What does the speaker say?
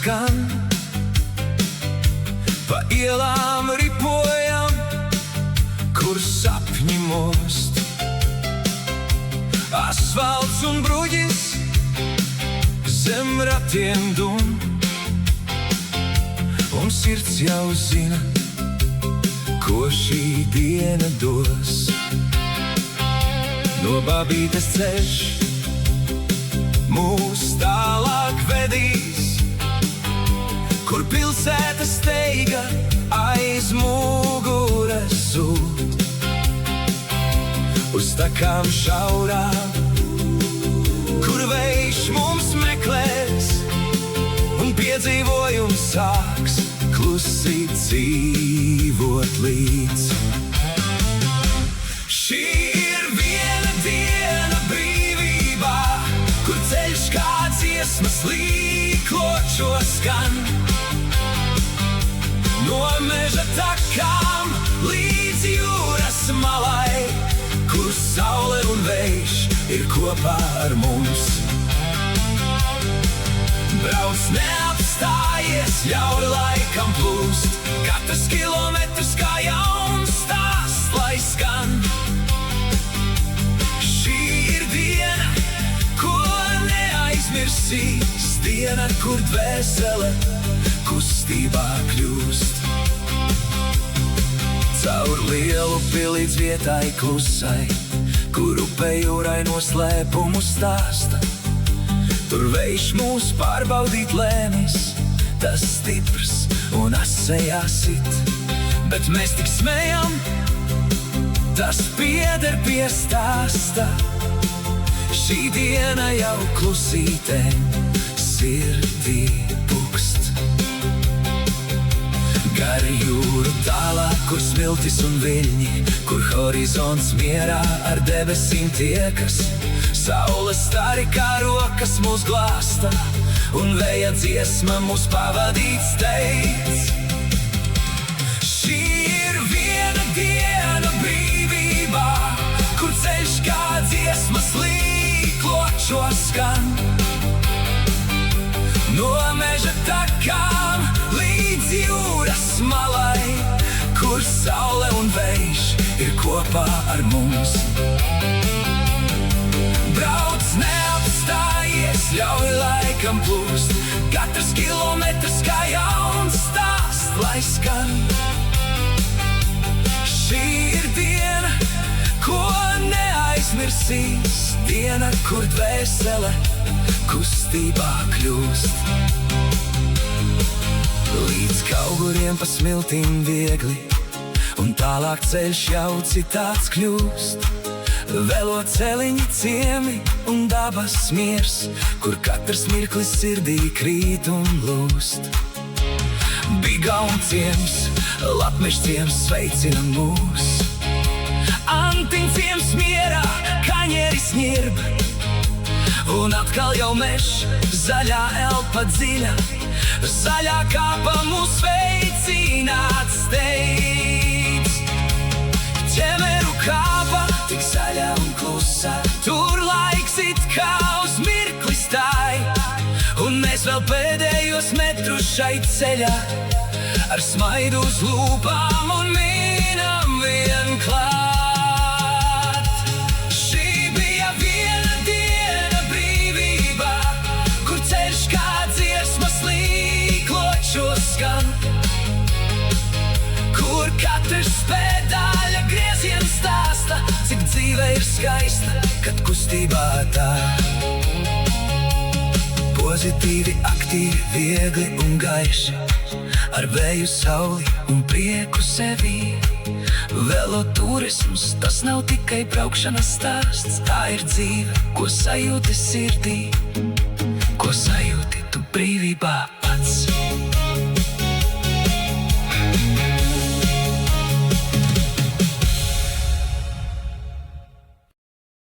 skan. Pa ielām ripojam, kur sapņi most. Asfalts un bruģis zem ratiem dum, un sirds jau zina, ko šī diena dos. No Babītes ceļš mūs tālāk vedīs, kur pilsēta steiga aiz muguras zūd. Uz takām šaurām, kur vējš mums meklēs, un piedzīvojums sāks klusi dzīvot līdz. Šī ir viena diena brīvībā, kur ceļš kā dziesmas līkločo skan. No meža takām līdz jūras malai, kur saule un vējš ir kopā ar mums. Brauc neapstājies, ļauj laikam plūst, katrs kilometrs kā jauns stāsts, lai skan. Šī ir diena, ko neaizmirsīs, diena, kur dvēsele kustībā kļūst. Caur lielu pili līdz vietai klusai, kur upe jūrai noslēpumu stāsta. Tur vējš mūs pārbaudīt lēmis, tas stiprs un asējā sit. Bet mēs tik smējam, tas pieder pie stāsta. Šī diena jau klusītēm sirdī pukst. Gar jūru tālāk, kur smiltis un viļņi, kur horizonts mierā ar debesīm tiekas. Saules stari kā rokas mūs glāsta, un vēja dziesma mūs pavadīt steidz. Šī ir viena diena brīvībā, kur ceļš kā dziesmas līkločo skan. No meža takām līdz jūras malai, kur saule un vējš ir kopā ar mums. Brauc neapstājies, ļauj laikam plūst, katrs kilometrs kā jauns stāsts, lai skan. Šī ir diena, ko neaizmirsīs, diena, kur dvēsele kustībā kļūst. Līdz kauguriem pa smiltīm viegli, un tālāk ceļš jau citāds kļūst. Velo celiņi, ciemi un dabas miers, kur katrs mirklis sirdī krīt un lūst. Bigaun ciems, Latmežs ciems sveicina mūs. Antiņ ciems mierā, kaņeris ņirb, un atkal jau mežs, zaļā elpa dziļa, zaļā kāpa mūs veicināt steidz. Ķemeru kāpa, tik zaļa un klusa, tur laiks it kā uz mirkli stāj, un mēs vēl pēdējos metrus šai ceļā, ar smaidu uz lūpām un mīnam vien klāt. Šī bija viena diena brīvībā, kur ceļš kā dziesmas līkločo skan, kur katrs pedāļa grieziens stāsta, cik dzīve ir skaista, kad kustībā tā. Pozitīvi, aktīvi, viegli un gaiši, ar vēju, sauli un prieku sevī. Veloturisms, tas nav tikai braukšanas stāsts, tā ir dzīve, ko sajūti sirdī, ko sajūti tu brīvībā pats.